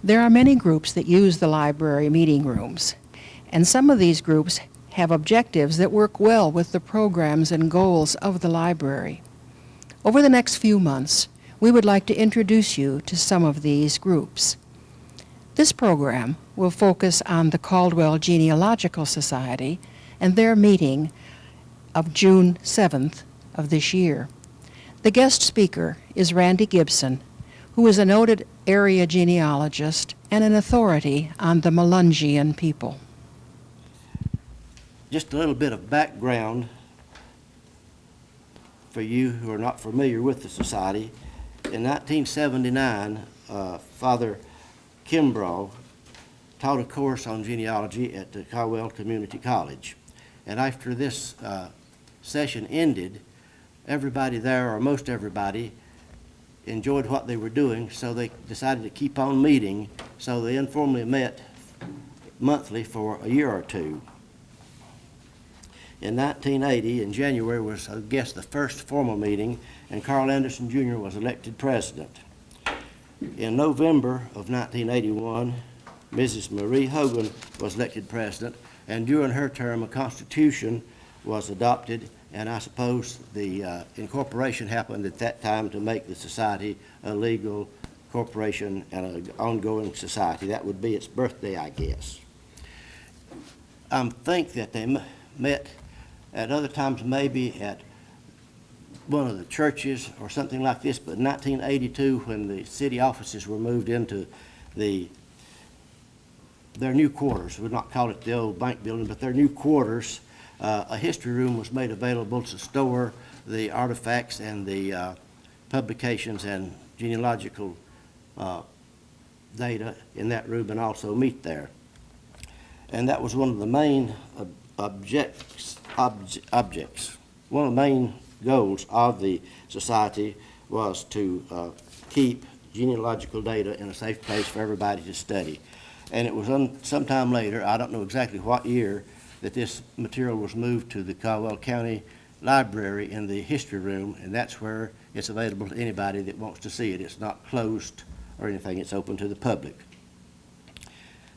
There are many groups that use the library meeting rooms, and some of these groups have objectives that work well with the programs and goals of the library. Over the next few months, we would like to introduce you to some of these groups. This program will focus on the Caldwell Genealogical Society and their meeting of June 7th of this year. The guest speaker is Randy Gibson, who is a noted area genealogist and an authority on the Melungeon people. Just a little bit of background for you who are not familiar with the society. In 1979, Father Kimbrough taught a course on genealogy at the Caldwell Community College. And after this session ended, everybody there, or most everybody, enjoyed what they were doing, so they decided to keep on meeting. So they informally met monthly for a year or two. In 1980, in January, was, I guess, the first formal meeting, and Carl Anderson Jr. was elected president. In November of 1981, Mrs. Marie Hogan was elected president, and during her term, a constitution was adopted, and I suppose the incorporation happened at that time to make the society a legal corporation and an ongoing society. That would be its birthday, I guess. I think that they met at other times, maybe at one of the churches or something like this, but in 1982, when the city offices were moved into their new quarters, we'd not call it the old bank building, but their new quarters, a history room was made available to store the artifacts and the publications and genealogical data in that room, and also meet there. And that was one of the main objects. One of the main goals of the society was to keep genealogical data in a safe place for everybody to study. And it was sometime later, I don't know exactly what year, that this material was moved to the Caldwell County Library in the history room, and that's where it's available to anybody that wants to see it. It's not closed or anything, it's open to the public.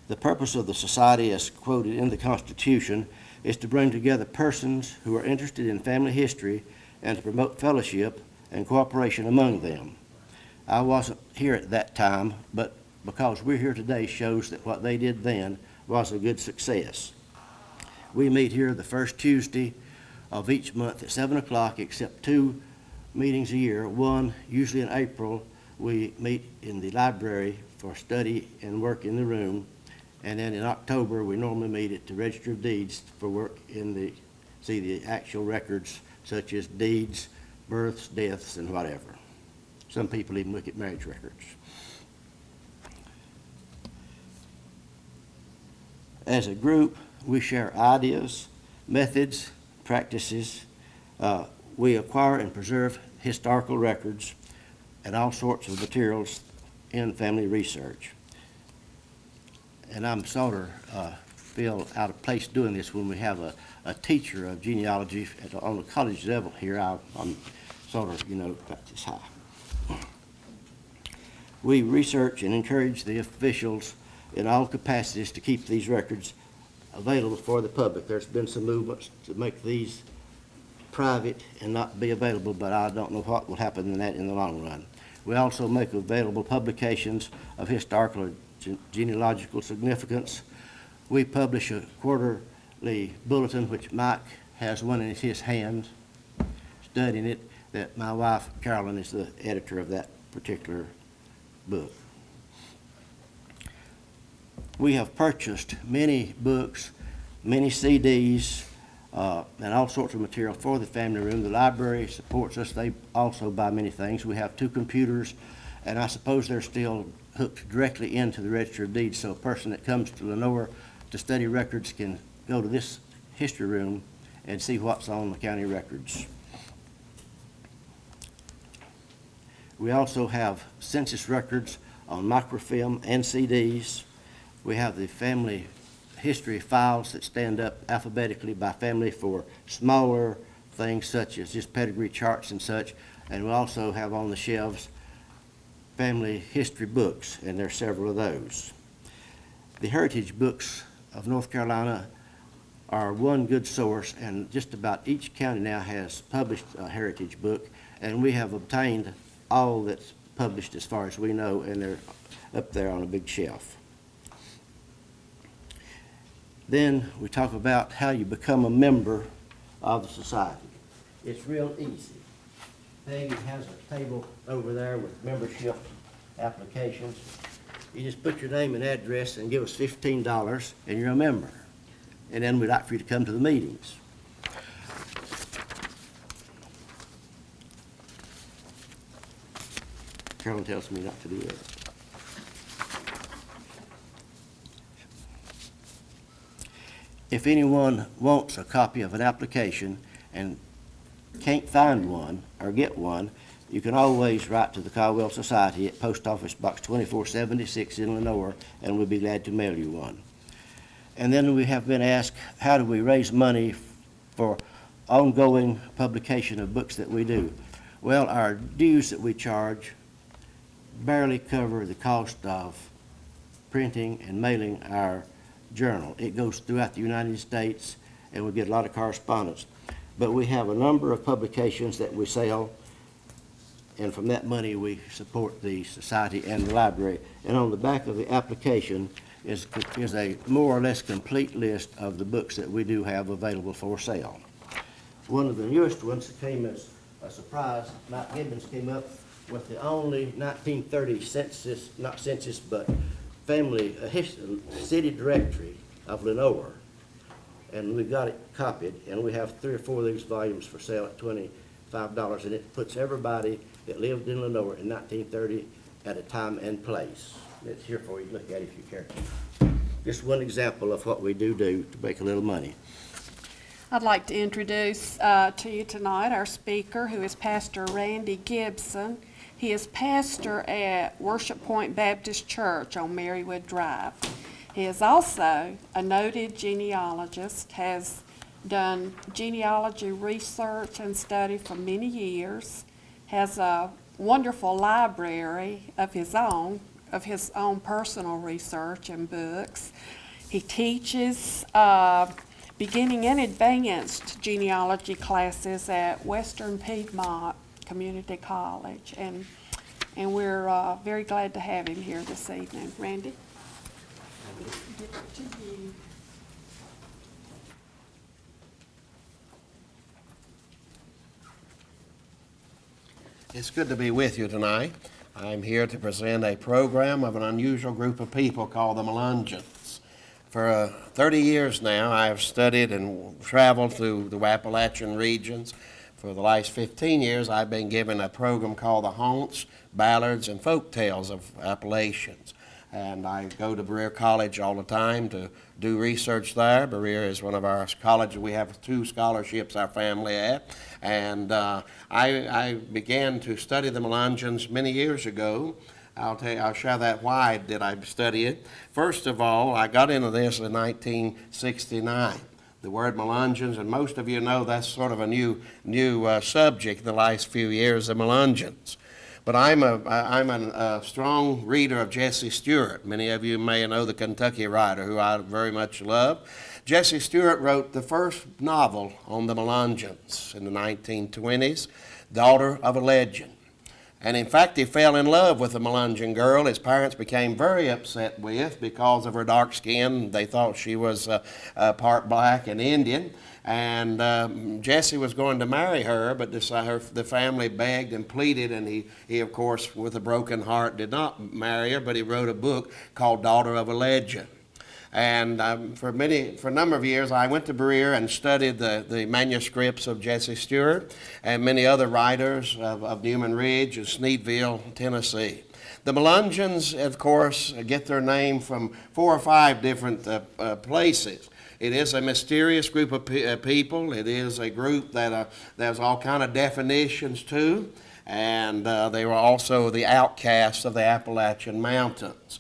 The purpose of the society, as quoted in the Constitution, is to bring together persons who are interested in family history and to promote fellowship and cooperation among them. I wasn't here at that time, but because we're here today shows that what they did then was a good success. We meet here the first Tuesday of each month at 7 o'clock, except 2 meetings a year. One, usually in April, we meet in the library for study and work in the room. And then in October, we normally meet at the Register of Deeds for work in the actual records, such as deeds, births, deaths, and whatever. Some people even look at marriage records. As a group, we share ideas, methods, practices. We acquire and preserve historical records and all sorts of materials in family research. And I'm sort of feel out of place doing this when we have a teacher of genealogy on the college level here. I'm sort of, about this high. We research and encourage the officials in all capacities to keep these records available for the public. There's been some movements to make these private and not be available, but I don't know what will happen in that in the long run. We also make available publications of historical genealogical significance. We publish a quarterly bulletin, which Mike has one in his hand, studying it, that my wife, Carolyn, is the editor of that particular book. We have purchased many books, many CDs, and all sorts of material for the family room. The library supports us. They also buy many things. We have 2 computers, and I suppose they're still hooked directly into the Register of Deeds, so a person that comes to Lenore to study records can go to this history room and see what's on the county records. We also have census records on microfilm and CDs. We have the family history files that stand up alphabetically by family for smaller things such as just pedigree charts and such. And we also have on the shelves family history books, and there are several of those. The heritage books of North Carolina are one good source, and just about each county now has published a heritage book, and we have obtained all that's published as far as we know, and they're up there on a big shelf. Then we talk about how you become a member of the society. It's real easy. Peggy has a table over there with membership applications. You just put your name and address and give us $15 and you're a member. And then we'd like for you to come to the meetings. Carolyn tells me not to do that. If anyone wants a copy of an application and can't find one or get one, you can always write to the Caldwell Society at Post Office Box 2476 in Lenoir, and we'll be glad to mail you one. And then we have been asked, how do we raise money for ongoing publication of books that we do? Well, our dues that we charge barely cover the cost of printing and mailing our journal. It goes throughout the United States, and we get a lot of correspondence. But we have a number of publications that we sell, and from that money we support the society and the library. And on the back of the application is a more or less complete list of the books that we do have available for sale. One of the newest ones that came as a surprise, Mike Gibbons came up with the only 1930 census, not census, but family city directory of Lenoir. And we got it copied, and we have 3 or 4 of these volumes for sale at $25, and it puts everybody that lived in Lenoir in 1930 at a time and place. It's here for you to look at if you care. Just one example of what we do to make a little money. I'd like to introduce to you tonight our speaker, who is Pastor Randy Gibson. He is pastor at Worship Point Baptist Church on Marywood Drive. He is also a noted genealogist, has done genealogy research and study for many years, has a wonderful library of his own personal research and books. He teaches beginning and advanced genealogy classes at Western Piedmont Community College, and we're very glad to have him here this evening. Randy? Give it to you. It's good to be with you tonight. I'm here to present a program of an unusual group of people called the Melungeons. For 30 years now, I have studied and traveled through the Appalachian regions. For the last 15 years, I've been given a program called the Haunts, Ballads, and Folk Tales of Appalachians. And I go to Berea College all the time to do research there. Berea is one of our colleges. We have 2 scholarships our family at. And I began to study the Melungeons many years ago. I'll share that. Why did I study it? First of all, I got into this in 1969. The word Melungeons, and most of you know that's sort of a new subject in the last few years, the Melungeons. But I'm a strong reader of Jesse Stewart. Many of you may know the Kentucky writer, who I very much love. Jesse Stewart wrote the first novel on the Melungeons in the 1920s, Daughter of a Legend. And in fact, he fell in love with a Melungeon girl his parents became very upset with because of her dark skin. They thought she was part black and Indian. And Jesse was going to marry her, but the family begged and pleaded, and he, of course, with a broken heart, did not marry her, but he wrote a book called Daughter of a Legend. And for a number of years, I went to Berea and studied the manuscripts of Jesse Stewart and many other writers of Newman Ridge and Sneedville, Tennessee. The Melungeons, of course, get their name from 4 or 5 different places. It is a mysterious group of people. It is a group that there's all kind of definitions to, and they were also the outcasts of the Appalachian Mountains.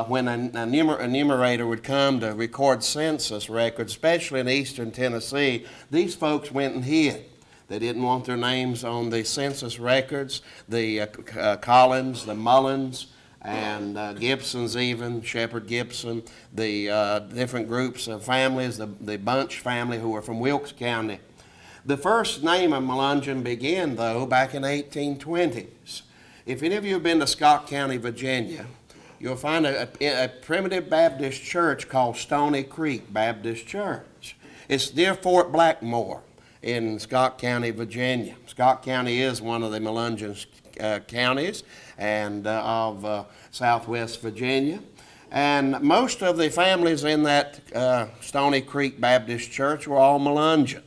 When a enumerator would come to record census records, especially in eastern Tennessee, these folks went and hid. They didn't want their names on the census records. The Collins, the Mullins, and Gibsons even, Shepherd Gibson, the different groups of families, the Bunch family who were from Wilkes County. The first name of Melungeon began, though, back in 1820s. If any of you have been to Scott County, Virginia, you'll find a primitive Baptist church called Stony Creek Baptist Church. It's near Fort Blackmore in Scott County, Virginia. Scott County is one of the Melungeon counties and of southwest Virginia. And most of the families in that Stony Creek Baptist Church were all Melungeons.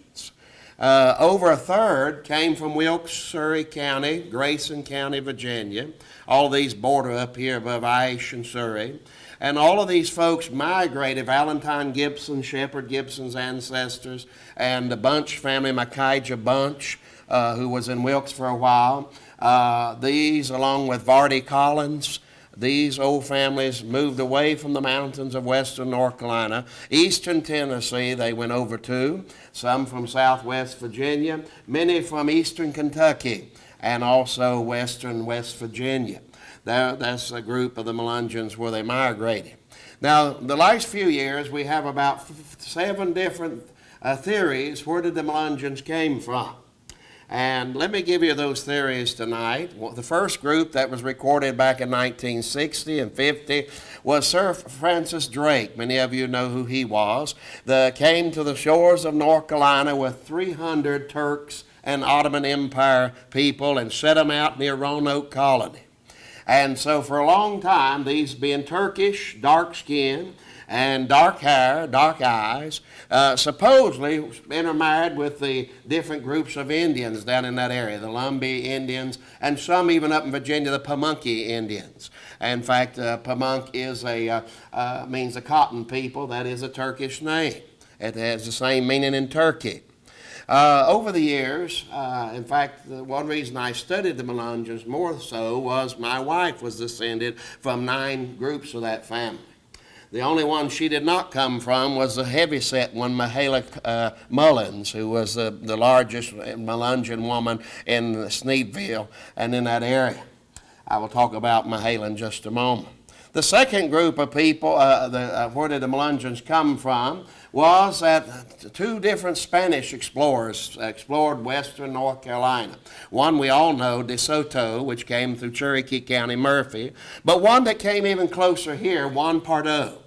Over a third came from Wilkes, Surrey County, Grayson County, Virginia. All these border up here above Ashe and Surrey. And all of these folks migrated. Valentine Gibson, Shepherd Gibson's ancestors, and the Bunch family, Micaiah Bunch, who was in Wilkes for a while. These, along with Vardy Collins, these old families moved away from the mountains of western North Carolina. Eastern Tennessee they went over to, some from southwest Virginia, many from eastern Kentucky, and also western West Virginia. That's a group of the Melungeons where they migrated. Now, the last few years, we have about 7 different theories where did the Melungeons came from. And let me give you those theories tonight. Well, the first group that was recorded back in 1960 and 50 was Sir Francis Drake. Many of you know who he was. That came to the shores of North Carolina with 300 Turks and Ottoman Empire people and set them out near Roanoke Colony. And so for a long time, these being Turkish, dark skin, and dark hair, dark eyes, supposedly intermarried with the different groups of Indians down in that area, the Lumbee Indians, and some even up in Virginia, the Pamunkey Indians. In fact, Pamunkey is means a cotton people. That is a Turkish name. It has the same meaning in Turkey. Over the years, in fact, one reason I studied the Melungeons more so was my wife was descended from 9 groups of that family. The only one she did not come from was the heavyset one, Mahala Mullins, who was the largest Melungeon woman in Sneedville and in that area. I will talk about Mahala in just a moment. The second group of people, where did the Melungeons come from, was that 2 different Spanish explorers explored western North Carolina. One we all know, De Soto, which came through Cherokee County, Murphy, but one that came even closer here, Juan Pardo.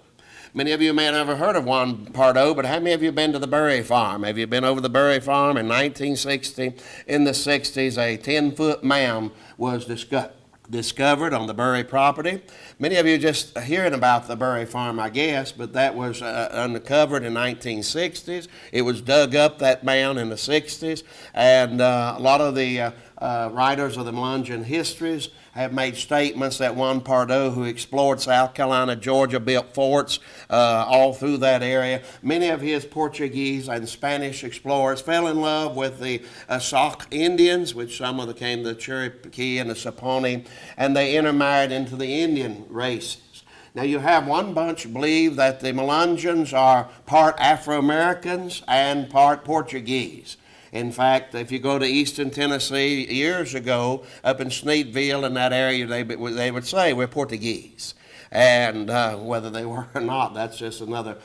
Many of you may have never heard of Juan Pardo, but how many of you have been to the Berry Farm? Have you been over the Berry Farm? In 1960, in the 60s, a 10-foot mound was discovered on the Berry property. Many of you just hearing about the Berry Farm, I guess, but that was uncovered in 1960s. It was dug up, that mound, in the 60s, and a lot of the writers of the Melungeon histories have made statements that Juan Pardo, who explored South Carolina, Georgia, built forts all through that area. Many of his Portuguese and Spanish explorers fell in love with the Sauk Indians, which some of them came the Cherokee and the Saponi, and they intermarried into the Indian races. Now you have one bunch believe that the Melungeons are part Afro-Americans and part Portuguese. In fact, if you go to eastern Tennessee years ago, up in Sneedville and that area, they would say we're Portuguese. And whether they were or not, that's just another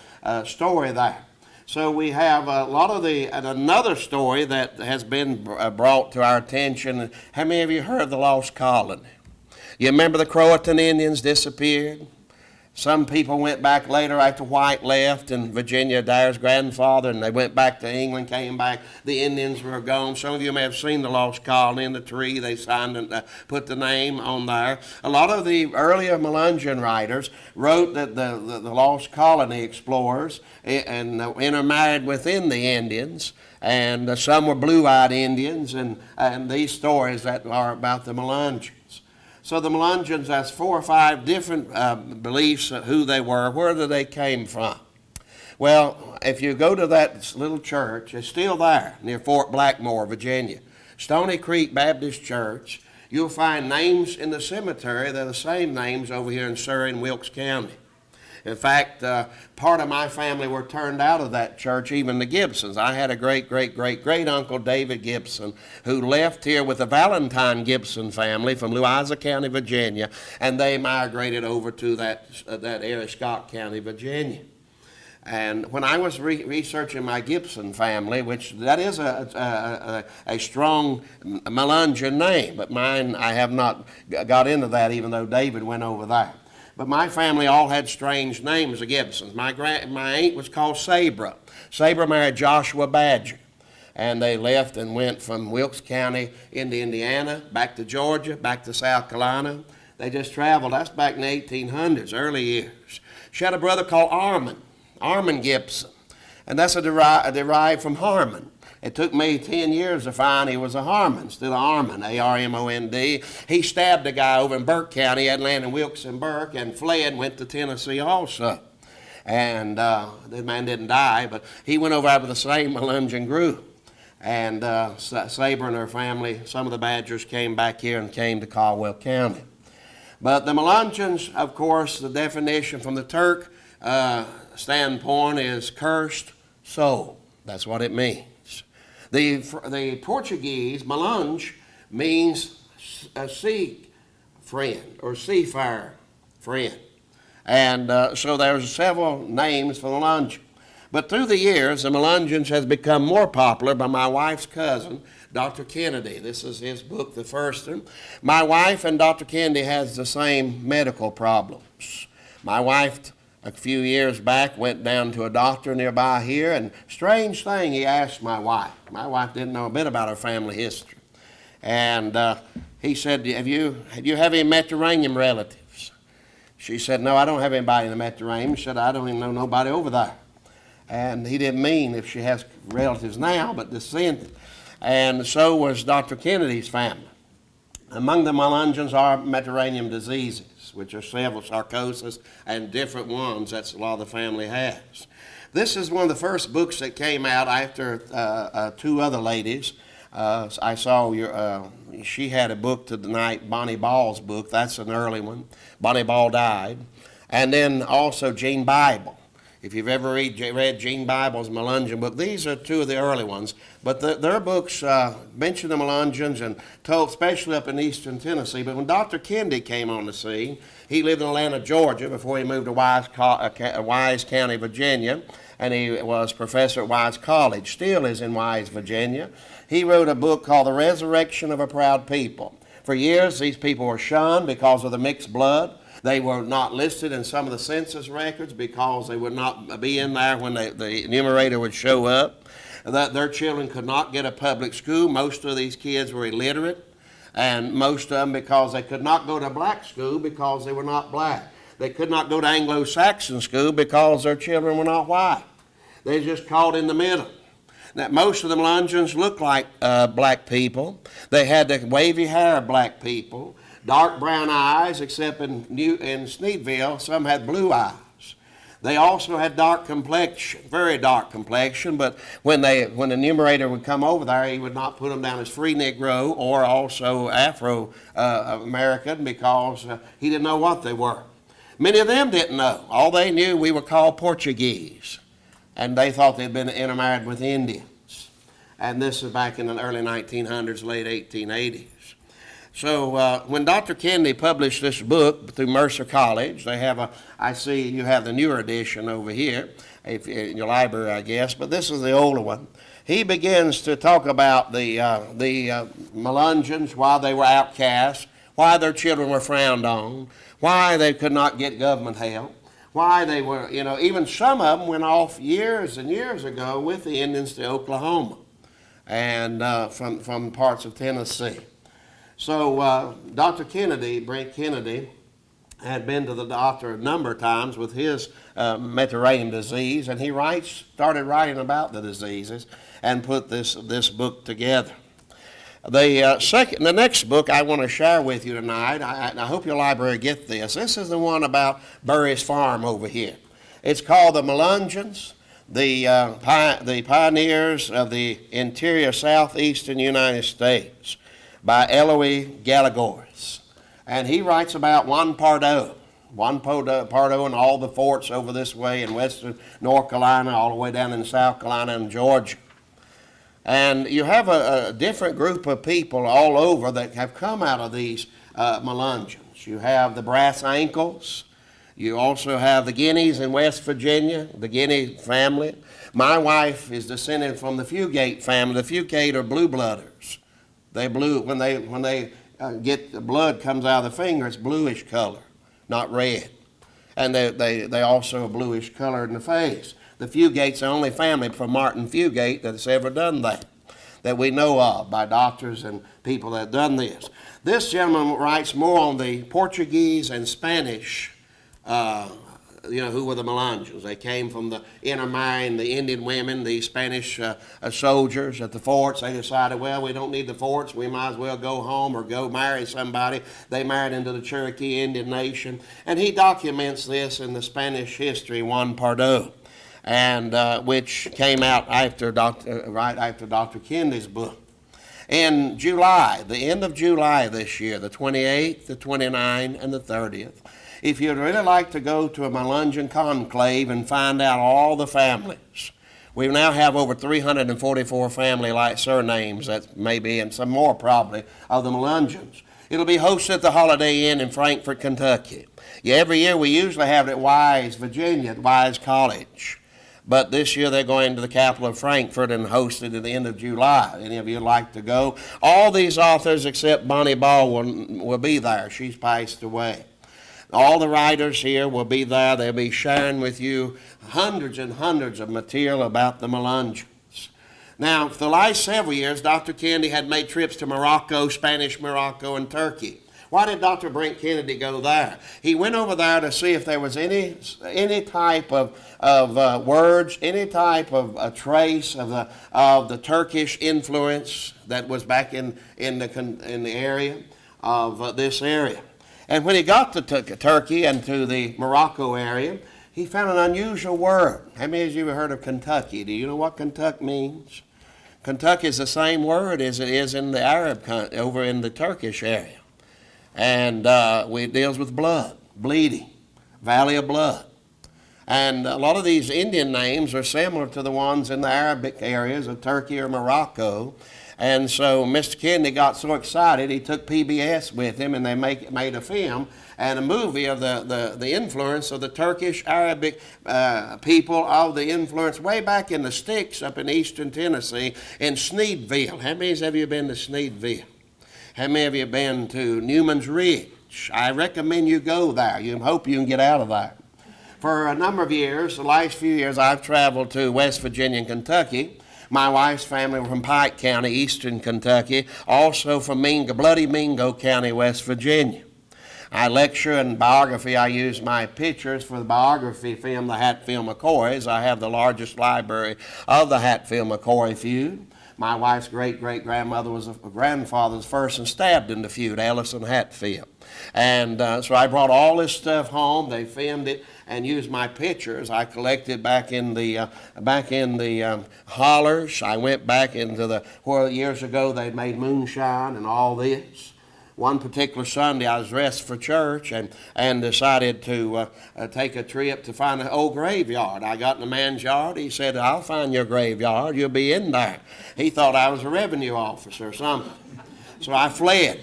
story there. So we have a lot of another story that has been brought to our attention. How many of you heard of the Lost Colony? You remember the Croatan Indians disappeared? Some people went back later after White left, and Virginia Dare's grandfather, and they went back to England, came back. The Indians were gone. Some of you may have seen the Lost Colony in the tree. They signed and put the name on there. A lot of the earlier Melungeon writers wrote that the Lost Colony explorers and intermarried within the Indians, and some were blue-eyed Indians, and these stories that are about the Melungeons. So the Melungeons, that's 4 or 5 different beliefs of who they were, where they came from. Well, if you go to that little church, it's still there near Fort Blackmore, Virginia, Stony Creek Baptist Church, you'll find names in the cemetery that are the same names over here in Surrey and Wilkes County. In fact, part of my family were turned out of that church, even the Gibsons. I had a great-great-great-great-uncle, David Gibson, who left here with the Valentine Gibson family from Louisa County, Virginia, and they migrated over to that area, Scott County, Virginia. And when I was researching my Gibson family, which that is a strong Melungeon name, but mine, I have not got into that, even though David went over there. But my family all had strange names, the Gibsons. My aunt was called Sabra. Sabra married Joshua Badger. And they left and went from Wilkes County into Indiana, back to Georgia, back to South Carolina. They just traveled. That's back in the 1800s, early years. She had a brother called Armand Gibson, and that's derived from Harmon. It took me 10 years to find he was a Harmon, still Armond, A-R-M-O-N-D. He stabbed a guy over in Burke County, had land in Wilkes and Burke, and fled and went to Tennessee also. And the man didn't die, but he went over with the same Melungeon group. And Saber and her family, some of the Badgers came back here and came to Caldwell County. But the Melungeons, of course, the definition from the Turk standpoint is cursed soul. That's what it means. The Portuguese, Melunge, means a sea friend or seafarer friend. And so there's several names for Melungeon. But through the years, the Melungeons has become more popular by my wife's cousin, Dr. Kennedy. This is his book, the first one. My wife and Dr. Kennedy has the same medical problems. My wife, a few years back, went down to a doctor nearby here, and strange thing, he asked my wife. My wife didn't know a bit about her family history. And he said, have you any Mediterranean relatives? She said, no, I don't have anybody in the Mediterranean. She said, I don't even know nobody over there. And he didn't mean if she has relatives now, but descendants. And so was Dr. Kennedy's family. Among the Melungeons are Mediterranean diseases, which are several, sarcosis, and different ones that a lot of the family has. This is one of the first books that came out after two other ladies. I saw she had a book tonight, Bonnie Ball's book. That's an early one. Bonnie Ball died. And then also Jean Bible. If you've ever read Jean Bible's Melungeon book, these are two of the early ones. But their books mention the Melungeons and told, especially up in eastern Tennessee. But when Dr. Kennedy came on the scene, he lived in Atlanta, Georgia, before he moved to Wise County, Virginia. And he was professor at Wise College, still is in Wise, Virginia. He wrote a book called The Resurrection of a Proud People. For years, these people were shunned because of the mixed blood. They were not listed in some of the census records because they would not be in there when the enumerator would show up. That their children could not get a public school. Most of these kids were illiterate, and most of them because they could not go to black school because they were not black. They could not go to Anglo-Saxon school because their children were not white. They just caught in the middle. Now, most of the Melungeons looked like black people. They had the wavy hair of black people. Dark brown eyes, except in Sneedville, some had blue eyes. They also had dark complexion, very dark complexion, but when the enumerator would come over there, he would not put them down as free Negro or also Afro-American because he didn't know what they were. Many of them didn't know. All they knew, we were called Portuguese, and they thought they'd been intermarried with Indians. And this is back in the early 1900s, late 1880s. So when Dr. Kennedy published this book through Mercer College, they have I see you have the newer edition over here, in your library, I guess, but this is the older one. He begins to talk about the Melungeons, why they were outcasts, why their children were frowned on, why they could not get government help, why they were, even some of them went off years and years ago with the Indians to Oklahoma and from parts of Tennessee. So Dr. Kennedy, Brent Kennedy, had been to the doctor a number of times with his Mediterranean disease, and he started writing about the diseases and put this book together. The next book I want to share with you tonight, I hope your library get this. This is the one about Burry's Farm over here. It's called The Melungeons, the Pioneers of the Interior Southeastern United States, by Eloy Gallagher. And he writes about Juan Pardo. one Pardo and all the forts over this way in western North Carolina, all the way down in South Carolina and Georgia. And you have a different group of people all over that have come out of these Melungeons. You have the brass ankles. You also have the Guineas in West Virginia, the Guinea family. My wife is descended from the Fugate family. The Fugate are blue blooders. They blue when they get the blood comes out of the finger, it's bluish color, not red. And they also a bluish color in the face. The Fugate's the only family from Martin Fugate that's ever done that we know of by doctors and people that have done this. This gentleman writes more on the Portuguese and Spanish, who were the Melungeons. They came from the intermarrying the Indian women, the Spanish soldiers at the forts. They decided, well, we don't need the forts. We might as well go home or go marry somebody. They married into the Cherokee Indian nation. And he documents this in the Spanish history, Juan Pardo, and which came out right after Dr. Kennedy's book. In July, the end of July this year, the 28th, the 29th, and the 30th, if you'd really like to go to a Melungeon conclave and find out all the families, we now have over 344 family-like surnames that may be, and some more probably, of the Melungeons. It'll be hosted at the Holiday Inn in Frankfort, Kentucky. Yeah, every year we usually have it at Wise, Virginia, at Wise College. But this year they're going to the capital of Frankfort and host it at the end of July. Any of you like to go? All these authors except Bonnie Ball will be there. She's passed away. All the writers here will be there. They'll be sharing with you hundreds and hundreds of material about the Melungeons. Now, for the last several years, Dr. Kennedy had made trips to Morocco, Spanish Morocco, and Turkey. Why did Dr. Brent Kennedy go there? He went over there to see if there was any type of words, any type of a trace of the Turkish influence that was back in the area of this area. And when he got to Turkey and to the Morocco area, he found an unusual word. How many of you have heard of Kentucky? Do you know what Kentucky means? Kentucky is the same word as it is in the Arab over in the Turkish area. And it deals with blood, bleeding, valley of blood. And a lot of these Indian names are similar to the ones in the Arabic areas of Turkey or Morocco. And so Mr. Kennedy got so excited, he took PBS with him, and they made a film and a movie of the influence of the Turkish Arabic people, of the influence way back in the sticks up in eastern Tennessee in Sneedville. How many of you have been to Sneedville? How many of you have been to Newman's Ridge? I recommend you go there. You hope you can get out of there. For a number of years, the last few years, I've traveled to West Virginia and Kentucky. My wife's family were from Pike County, eastern Kentucky, also from Bloody Mingo County, West Virginia. I lecture in biography. I use my pictures for the biography film, the Hatfield McCoys. I have the largest library of the Hatfield McCoy feud. My wife's great-great-grandmother was a grandfather's first and stabbed in the feud, Ellison Hatfield. And so I brought all this stuff home. They filmed it and used my pictures. I collected back in the hollers. I went back into where years ago they made moonshine and all this. One particular Sunday, I was dressed for church and decided to take a trip to find an old graveyard. I got in the man's yard. He said, "I'll find your graveyard. You'll be in there." He thought I was a revenue officer or something. So I fled.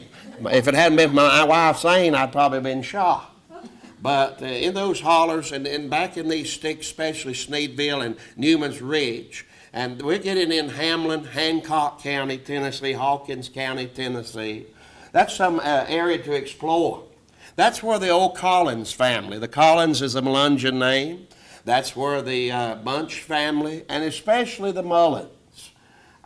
If it hadn't been for my wife saying, I'd probably been shot. But in those hollers and back in these sticks, especially Sneedville and Newman's Ridge, and we're getting in Hamlin, Hancock County, Tennessee, Hawkins County, Tennessee. That's some area to explore. That's where the old Collins family, the Collins is a Melungeon name. That's where the Bunch family, and especially the Mullins.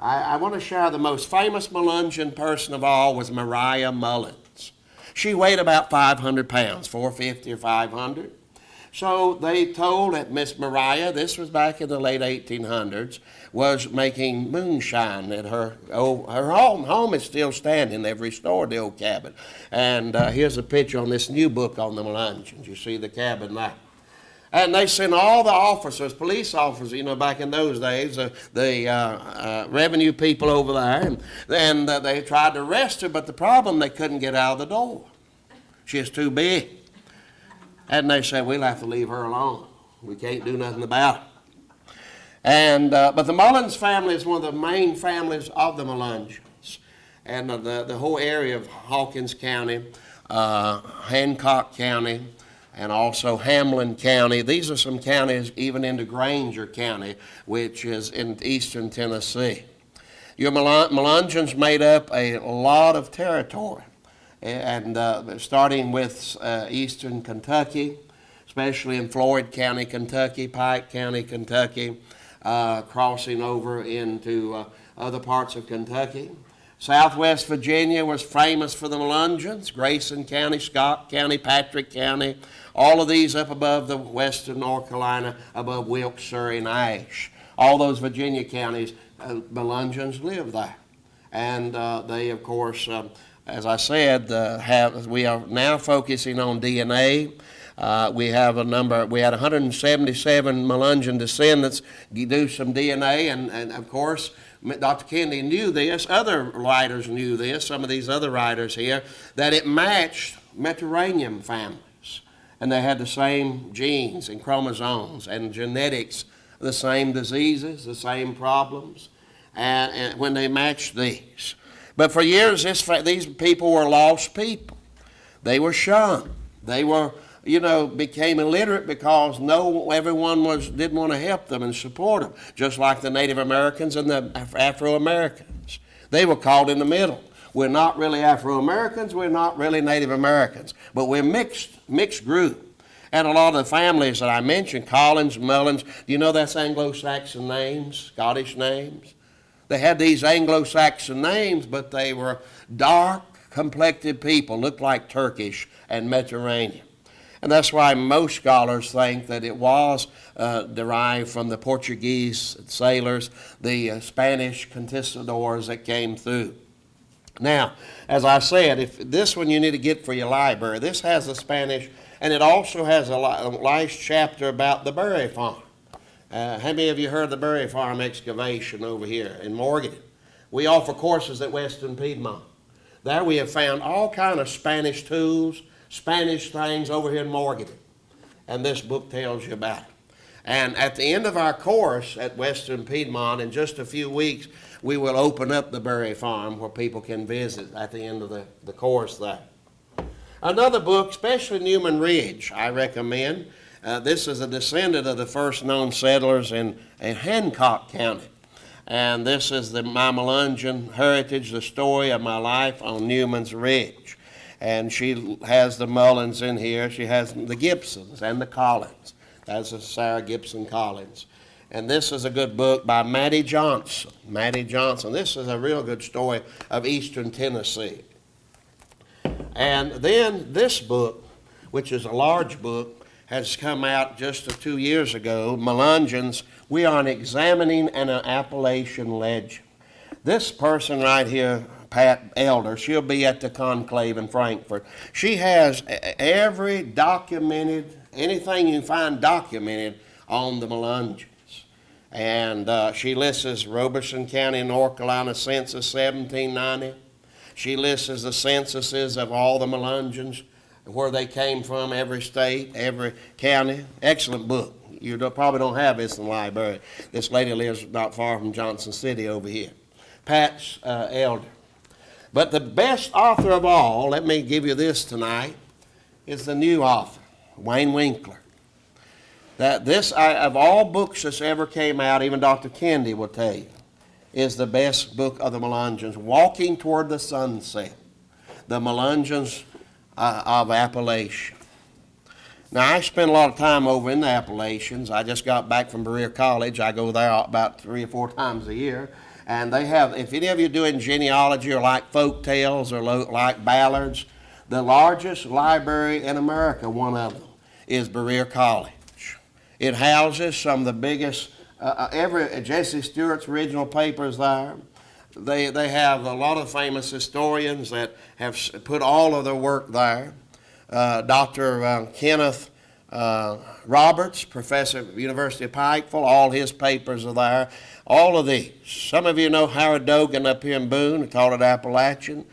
I want to share the most famous Melungeon person of all was Maria Mullins. She weighed about 500 pounds, 450 or 500. So they told that Miss Maria, this was back in the late 1800s, was making moonshine at her home. Home is still standing. They've restored the old cabin. And here's a picture on this new book on the Melungeons. You see the cabin there. And they sent all the officers, police officers, back in those days, the revenue people over there, and they tried to arrest her, but the problem, they couldn't get out of the door. She was too big. And they said, we'll have to leave her alone. We can't do nothing about it. And, but the Mullins family is one of the main families of the Melungeons. And the whole area of Hawkins County, Hancock County, and also Hamlin County. These are some counties even into Granger County, which is in eastern Tennessee. Your Melungeons made up a lot of territory, and starting with eastern Kentucky, especially in Floyd County, Kentucky, Pike County, Kentucky, crossing over into other parts of Kentucky. Southwest Virginia was famous for the Melungeons, Grayson County, Scott County, Patrick County, all of these up above the western North Carolina, above Wilkes, Surrey, and Ashe. All those Virginia counties, Melungeons live there. And they, of course, as I said, we are now focusing on DNA. We had 177 Melungeon descendants do some DNA, and of course, Dr. Kennedy knew this, other writers knew this, some of these other writers here, that it matched Mediterranean families. And they had the same genes and chromosomes and genetics, the same diseases, the same problems, and when they matched these. But for years, these people were lost people. They were shunned. They were, became illiterate because everyone didn't want to help them and support them, just like the Native Americans and the Afro-Americans. They were caught in the middle. We're not really Afro-Americans, we're not really Native Americans, but we're mixed group. And a lot of the families that I mentioned, Collins, Mullins, do you know that's Anglo-Saxon names, Scottish names? They had these Anglo-Saxon names, but they were dark-complected people, looked like Turkish and Mediterranean. And that's why most scholars think that it was derived from the Portuguese sailors, the Spanish conquistadors that came through. Now, as I said, if this one you need to get for your library. This has the Spanish, and it also has a last chapter about the Berry Farm. How many of you heard of the Berry Farm excavation over here in Morgan? We offer courses at Western Piedmont. There we have found all kind of Spanish tools, Spanish things over here in Morgan. And this book tells you about it. And at the end of our course at Western Piedmont, in just a few weeks, we will open up the Berry Farm where people can visit at the end of the course there. Another book, especially Newman Ridge, I recommend. This is a descendant of the first known settlers in Hancock County. And this is my Melungeon heritage, the story of my life on Newman's Ridge. And she has the Mullins in here. She has the Gibsons and the Collins. That's Sarah Gibson Collins. And this is a good book by Mattie Johnson. Mattie Johnson. This is a real good story of eastern Tennessee. And then this book, which is a large book, has come out just 2 years ago, Melungeons. We are examining an Appalachian legend. This person right here, Pat Elder, she'll be at the Conclave in Frankfort. She has every documented, anything you find documented on the Melungeons. And she lists Robeson County, North Carolina Census 1790. She lists the censuses of all the Melungeons, where they came from, every state, every county. Excellent book. You probably don't have this in the library. This lady lives not far from Johnson City over here. Pat's Elder. But the best author of all, let me give you this tonight, is the new author, Wayne Winkler. That this, of all books that's ever came out, even Dr. Kennedy will tell you, is the best book of the Melungeons, Walking Toward the Sunset, the Melungeons of Appalachia. Now, I spend a lot of time over in the Appalachians. I just got back from Berea College. I go there about 3 or 4 times a year. And they have, if any of you are doing genealogy or like folk tales or like ballads, the largest library in America, one of them, is Berea College. It houses some of the biggest, Jesse Stewart's original papers there. They have a lot of famous historians that have put all of their work there. Dr. Kenneth Roberts, professor at the University of Pikeville, all his papers are there. All of these. Some of you know Howard Dogan up here in Boone, who taught at Appalachian.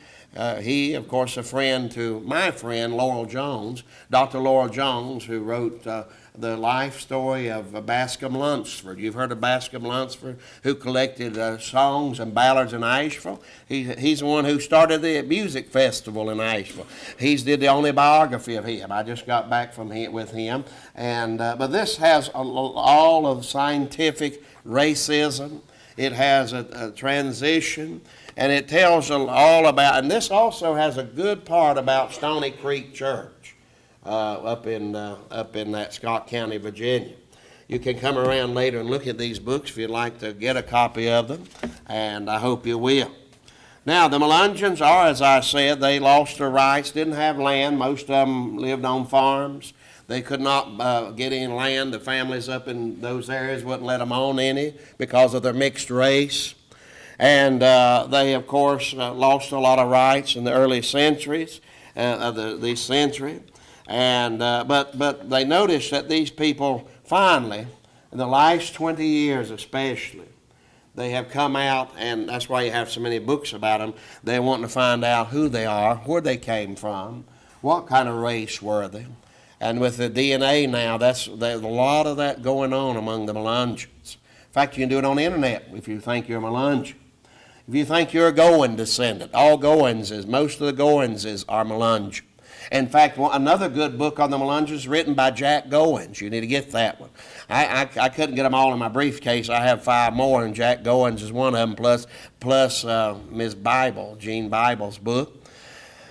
He, of course, a friend to my friend Laurel Jones, Dr. Laurel Jones, who wrote the life story of Bascom Lunsford. You've heard of Bascom Lunsford, who collected songs and ballads in Asheville. He's the one who started the music festival in Asheville. He's did the only biography of him. I just got back from with him. And but this has all of scientific racism. It has a transition, and it tells all about, and this also has a good part about Stony Creek Church up in that Scott County, Virginia. You can come around later and look at these books if you'd like to get a copy of them, and I hope you will. Now, the Melungeons are, as I said, they lost their rights, didn't have land. Most of them lived on farms. They could not get any land. The families up in those areas wouldn't let them own any because of their mixed race. And they, of course, lost a lot of rights in the early centuries of this century. And but they noticed that these people finally, in the last 20 years especially, they have come out, and that's why you have so many books about them. They're wanting to find out who they are, where they came from, what kind of race were they. And with the DNA now, there's a lot of that going on among the Melungeons. In fact, you can do it on the internet if you think you're a Melungeon. If you think you're a Goen descendant, all Goenses, most of the Goenses are Melungeon. In fact, another good book on the Melungeons written by Jack Goins. You need to get that one. I couldn't get them all in my briefcase. I have 5 more, and Jack Goins is one of them, plus Ms. Bible, Jean Bible's book.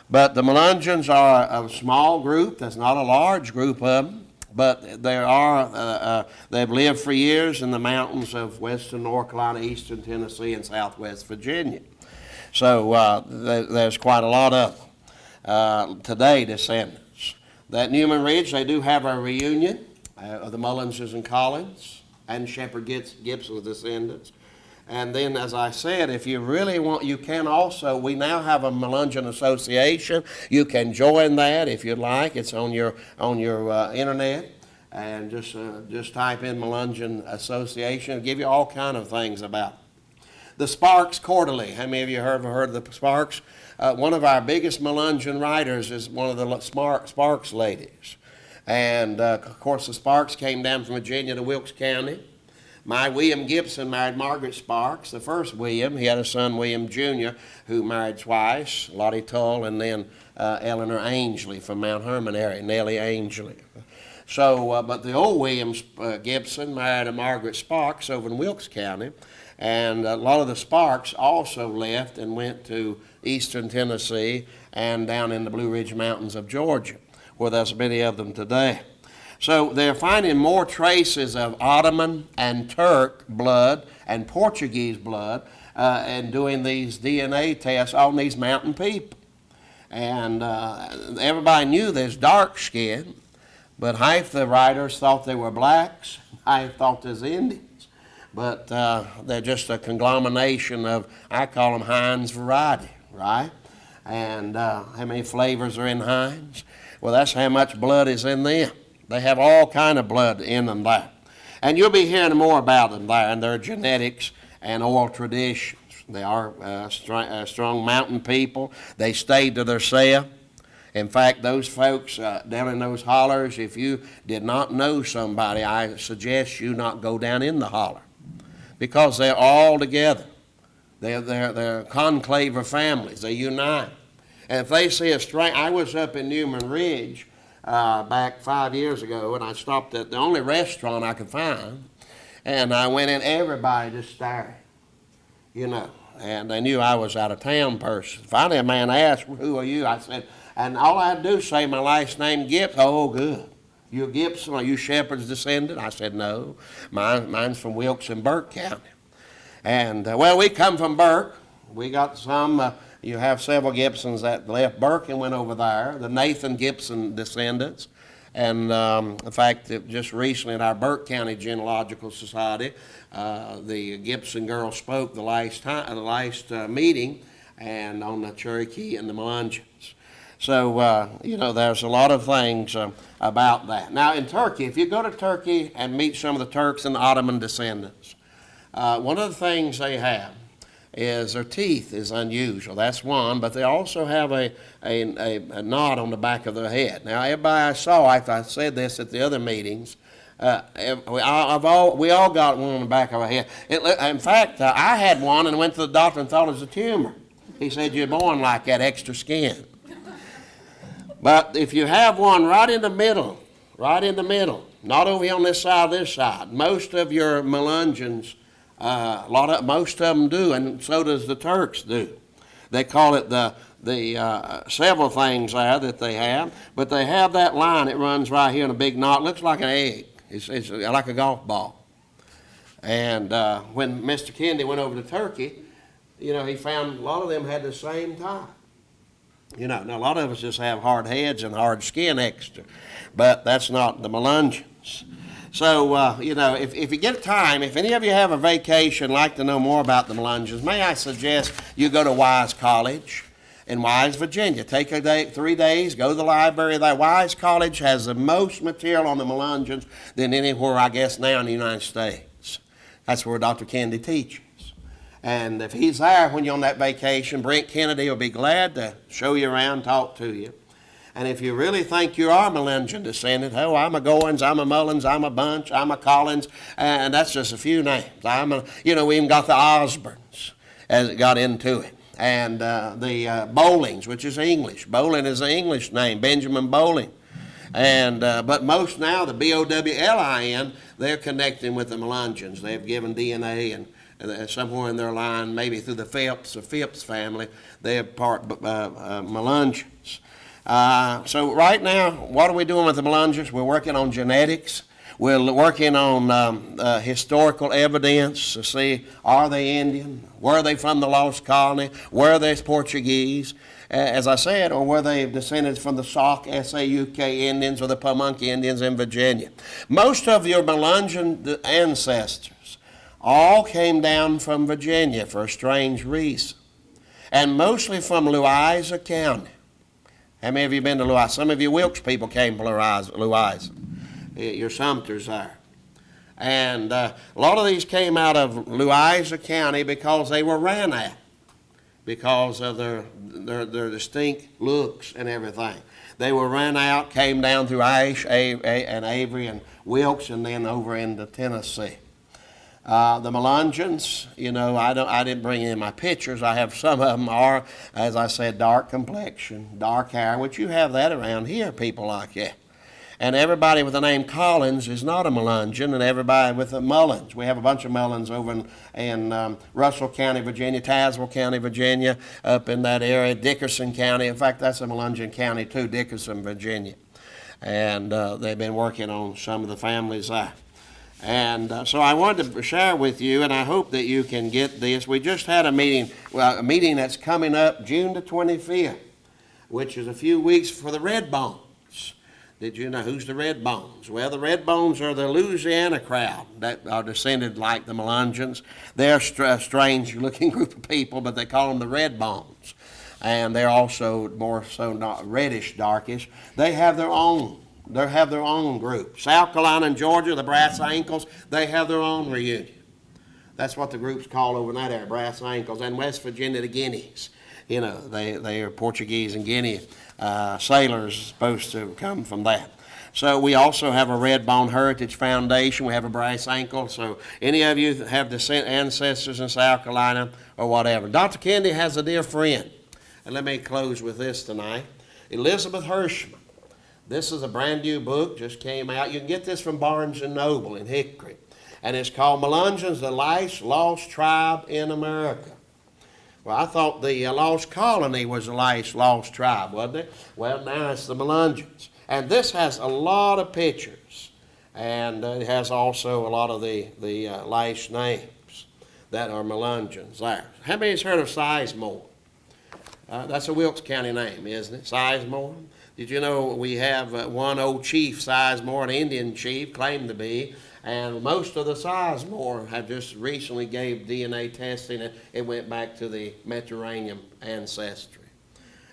But the Melungeons are a small group. There's not a large group of them, but they've lived for years in the mountains of western North Carolina, eastern Tennessee, and southwest Virginia. So there's quite a lot of them. Today, descendants. That Newman Ridge, they do have a reunion of the Mullingses and Collins and Shepherd Gibson's descendants. And then, as I said, if you really want, you can also, we now have a Melungeon Association. You can join that if you'd like. It's on your internet. And just type in Melungeon Association. It'll give you all kind of things about it. The Sparks Quarterly. How many of you have heard of the Sparks? One of our biggest Melungeon writers is one of the Sparks ladies. And, of course, the Sparks came down from Virginia to Wilkes County. My William Gibson married Margaret Sparks, the first William. He had a son, William Jr., who married twice, Lottie Tull, and then Eleanor Ainsley from Mount Hermon area, Nellie Ainsley. So, but the old William Gibson married a Margaret Sparks over in Wilkes County, and a lot of the Sparks also left and went to eastern Tennessee and down in the Blue Ridge Mountains of Georgia, where there's many of them today. So they're finding more traces of Ottoman and Turk blood and Portuguese blood and doing these DNA tests on these mountain people. And everybody knew there's dark skin, but half the writers thought they were blacks, half thought there's Indians. But they're just a conglomeration of, I call them Heinz variety, right? And how many flavors are in Heinz? Well, that's how much blood is in them. They have all kind of blood in them there. And you'll be hearing more about them there and their genetics and oral traditions. They are strong mountain people. They stayed to themselves. In fact, those folks down in those hollers, if you did not know somebody, I suggest you not go down in the holler because they're all together. They're a conclave of families. They unite. And if they see a stranger, I was up in Newman Ridge back 5 years ago, and I stopped at the only restaurant I could find, and I went in, everybody just staring, you know, and they knew I was out of town person. Finally, a man asked, "Who are you?" I said, and all I had to do was say my last name, Gibson. "Oh, good. You Gibson? Are you Shepherd's descendant?" I said, "No. Mine's from Wilkes and Burke County." And, well, we come from Burke. We got some, you have several Gibsons that left Burke and went over there, the Nathan Gibson descendants. And in fact, just recently at our Burke County Genealogical Society, the Gibson girl spoke the last meeting and on the Cherokee and the Melungeons. So, you know, there's a lot of things about that. Now, in Turkey, if you go to Turkey and meet some of the Turks and the Ottoman descendants, one of the things they have is their teeth is unusual. That's one, but they also have a knot on the back of their head. Now, everybody I saw, I said this at the other meetings, we all got one on the back of our head. In fact, I had one and went to the doctor and thought it was a tumor. He said, you're born like that, extra skin. But if you have one right in the middle, not over here on this side, most of your Melungeons, most of them do, and so does the Turks do. They call it the several things there that they have, but they have that line that runs right here in a big knot. It looks like an egg. It's like a golf ball. And when Mr. Kennedy went over to Turkey, he found a lot of them had the same type. Now a lot of us just have hard heads and hard skin extra, but that's not the Melungeons. So, if you get time, if any of you have a vacation, like to know more about the Melungeons, may I suggest you go to Wise College in Wise, Virginia. Take 3 days, go to the library there. Wise College has the most material on the Melungeons than anywhere, I guess, now in the United States. That's where Dr. Kennedy teaches. And if he's there when you're on that vacation, Brent Kennedy will be glad to show you around, talk to you. And if you really think you are Melungeon descendant, I'm a Goins, I'm a Mullins, I'm a Bunch, I'm a Collins, and that's just a few names. We even got the Osborns as it got into it. And the Bowlings, which is English. Bowling is an English name, Benjamin Bowling. And but most now, the Bowlin, they're connecting with the Melungeons. They've given DNA and somewhere in their line, maybe through the Phipps family, they're part Melungeons. So right now, what are we doing with the Melungeons? We're working on genetics. We're working on historical evidence to see, are they Indian? Were they from the Lost Colony? Were they Portuguese? As I said, or were they descended from the Sauk, S-A-U-K Indians or the Pamunkey Indians in Virginia? Most of your Melungeon ancestors all came down from Virginia for a strange reason, and mostly from Louisa County. How many of you been to Louisa? Some of you Wilkes people came from Louisa. Your Sumters there. And a lot of these came out of Louisa County because they were ran at, because of their distinct looks and everything. They were ran out, came down through Ashe and Avery and Wilkes, and then over into Tennessee. The Melungeons, I didn't bring in my pictures. I have some of them are, as I said, dark complexion, dark hair, which you have that around here, people like that. And everybody with the name Collins is not a Melungeon, and everybody with the Mullins. We have a bunch of Mullins over in Russell County, Virginia, Tazewell County, Virginia, up in that area, Dickerson County. In fact, that's a Melungeon county too, Dickerson, Virginia. And they've been working on some of the families there. And so I wanted to share with you, and I hope that you can get this. We just had a meeting that's coming up June the 25th, which is a few weeks for the Red Bones. Did you know who's the Red Bones? Well, the Red Bones are the Louisiana crowd that are descended like the Melungeons. They're a strange-looking group of people, but they call them the Red Bones. And they're also more so not reddish, darkish. They have their own. They have their own group. South Carolina and Georgia, the Brass Ankles, they have their own reunion. That's what the group's called over in that area, Brass Ankles. And West Virginia, the Guineas. They are Portuguese and Guinea sailors supposed to come from that. So we also have a Red Bone Heritage Foundation. We have a Brass Ankle. So any of you that have ancestors in South Carolina or whatever. Dr. Kennedy has a dear friend. And let me close with this tonight. Elizabeth Hirschman. This is a brand new book, just came out. You can get this from Barnes & Noble in Hickory. And it's called Melungeons, the Last Lost Tribe in America. Well, I thought the Lost Colony was the last lost tribe, wasn't it? Well, now it's the Melungeons. And this has a lot of pictures. And it has also a lot of the last names that are Melungeons there. How many has heard of Sizemore? That's a Wilkes County name, isn't it? Sizemore. Did you know we have one old chief, Sizemore, an Indian chief, claimed to be, and most of the Sizemore have just recently gave DNA testing, and it went back to the Mediterranean ancestry.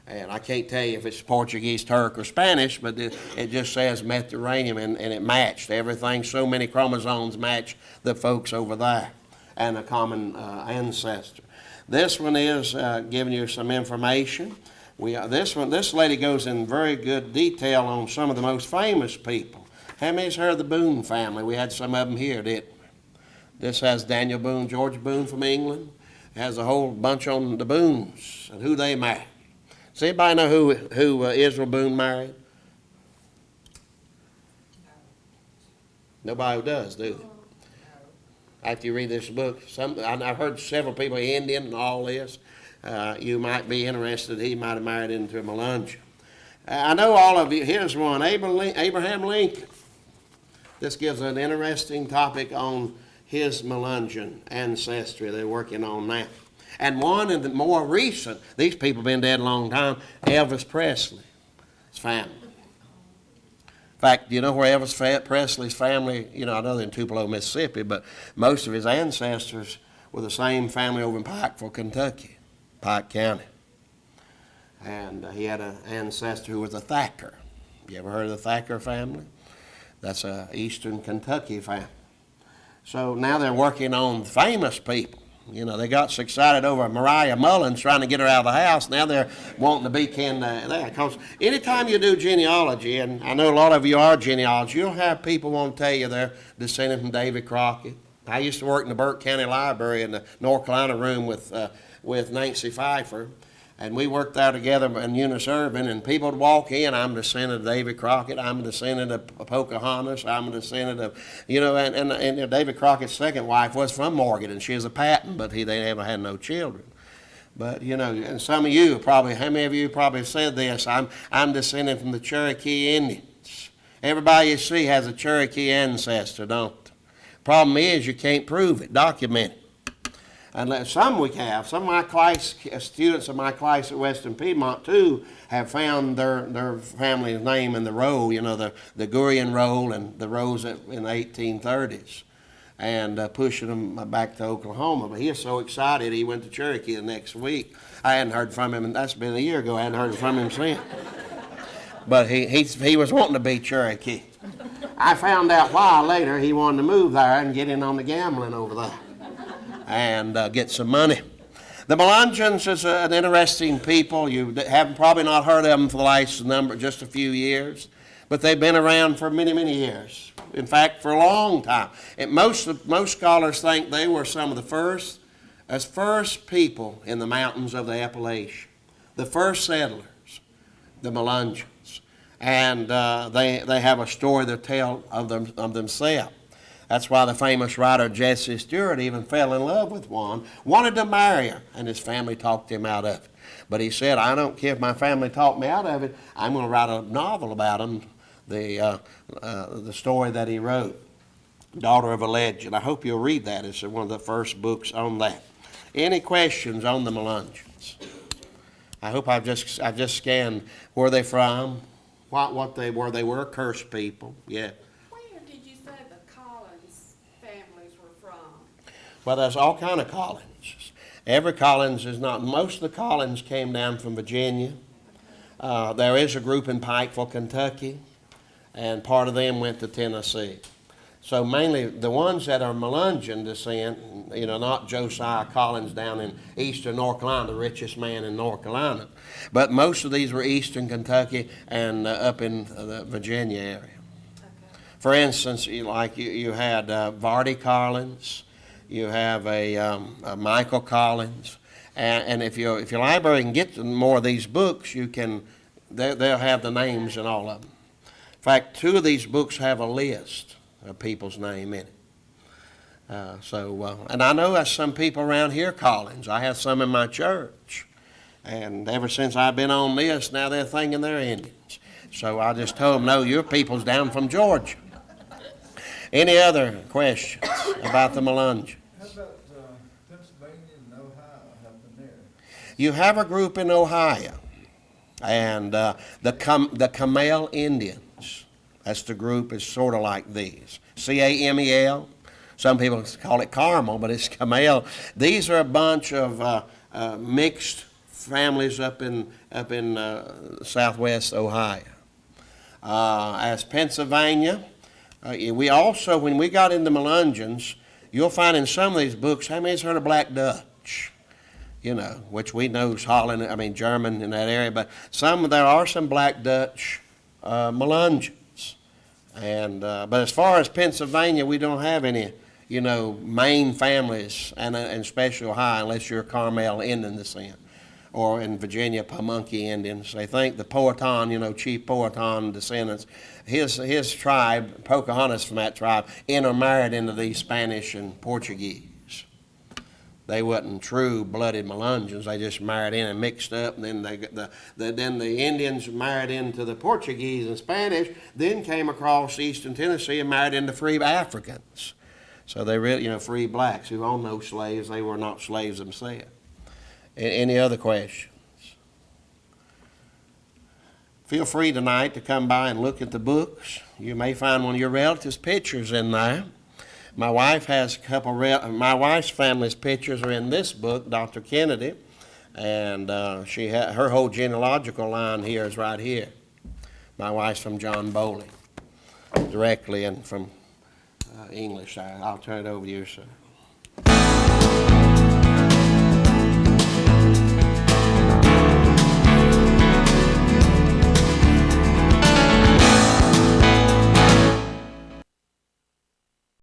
And I can't tell you if it's Portuguese, Turk, or Spanish, but it just says Mediterranean, and it matched everything. So many chromosomes match the folks over there. and a common ancestor. This one is giving you some information. This lady goes in very good detail on some of the most famous people. How many's heard of the Boone family? We had some of them here, didn't we? This has Daniel Boone, George Boone from England. It has a whole bunch on the Boones and who they married. Does anybody know who Israel Boone married? Nobody does, do they? After you read this book, I've heard several people, Indian and all this. You might be interested. He might have married into a Melungeon. I know all of you. Here's one, Abraham Lincoln. This gives an interesting topic on his Melungeon ancestry they're working on now. And one in the more recent, these people have been dead a long time, Elvis Presley's family. In fact, do you know where Elvis Presley's family, I know they're in Tupelo, Mississippi, but most of his ancestors were the same family over in Pikeville, Kentucky, Pike County. And he had an ancestor who was a Thacker. You ever heard of the Thacker family? That's a eastern Kentucky family. So now they're working on famous people. They got so excited over Mariah Mullins trying to get her out of the house. Now they're wanting to be kin there. Because anytime you do genealogy, and I know a lot of you are genealogists, you'll have people want to tell you they're descended from David Crockett. I used to work in the Burke County Library in the North Carolina room with Nancy Pfeiffer. And we worked there together in Eunice Irving, and people would walk in, I'm a descendant of David Crockett, I'm a descendant of Pocahontas, I'm a descendant of, and David Crockett's second wife was from Morgan, and she was a Patton, but they never had no children. But, and some of you probably, how many of you probably said this, I'm descended from the Cherokee Indians. Everybody you see has a Cherokee ancestor, don't they? Problem is you can't prove it, document it. Unless some we have. Some of my class, students of my class at Western Piedmont too have found their family's name in the roll, the Gurian roll and the rolls in the 1830s, and pushing them back to Oklahoma. But he is so excited he went to Cherokee the next week. I hadn't heard from him, and that's been a year ago. I hadn't heard from him since. But he was wanting to be Cherokee. I found out a while later he wanted to move there and get in on the gambling over there and get some money. The Melungeons is an interesting people. You have probably not heard of them for the last just a few years, but they've been around for many, many years. In fact, for a long time. And most scholars think they were some of the first people in the mountains of the Appalachian, the first settlers, the Melungeons. And they have a story to tell of themselves. That's why the famous writer Jesse Stewart even fell in love with one, wanted to marry her, and his family talked him out of it. But he said, I don't care if my family talked me out of it, I'm going to write a novel about them, the story that he wrote, Daughter of a Legend. I hope you'll read that. It's one of the first books on that. Any questions on the Melungeons? I hope I've just scanned where they're from, what they were. They were a cursed people, yeah. Well, there's all kind of Collins. Every Collins is not. Most of the Collins came down from Virginia. There is a group in Pikeville, Kentucky, and part of them went to Tennessee. So mainly the ones that are Melungeon descent, not Josiah Collins down in eastern North Carolina, the richest man in North Carolina, but most of these were eastern Kentucky and up in the Virginia area. Okay. For instance, you had Vardy Collins. You have a Michael Collins, and if your library can get more of these books, they'll have the names in all of them. In fact, 2 of these books have a list of people's name in it. And I know there's some people around here Collins. I have some in my church, and ever since I've been on this, now they're thinking they're Indians. So I just told them, no, your people's down from Georgia. Any other questions about the Melungeons? You have a group in Ohio, and the Camel Indians. That's the group. Is sort of like these. Camel. Some people call it Carmel, but it's Camel. These are a bunch of mixed families up in southwest Ohio. As Pennsylvania, we also, when we got into Melungeons, you'll find in some of these books, how many's heard of Black Dutch? You know, which we know is Holland, German in that area, but there are some Black Dutch Melungeons. But as far as Pennsylvania, we don't have any, main families and special high unless you're Carmel Indian descent. Or in Virginia, Pamunkey Indians. They think the Powhatan, Chief Powhatan descendants, his tribe, Pocahontas from that tribe, intermarried into these Spanish and Portuguese. They wasn't true-blooded Melungeons. They just married in and mixed up, and then then the Indians married into the Portuguese and Spanish, then came across eastern Tennessee and married into free Africans. So they really, free blacks who owned no slaves. They were not slaves themselves. Any other questions? Feel free tonight to come by and look at the books. You may find one of your relatives' pictures in there. My wife has my wife's family's pictures are in this book, Dr. Kennedy, and her whole genealogical line here is right here. My wife's from John Bowling, directly and from English. I'll turn it over to you, sir.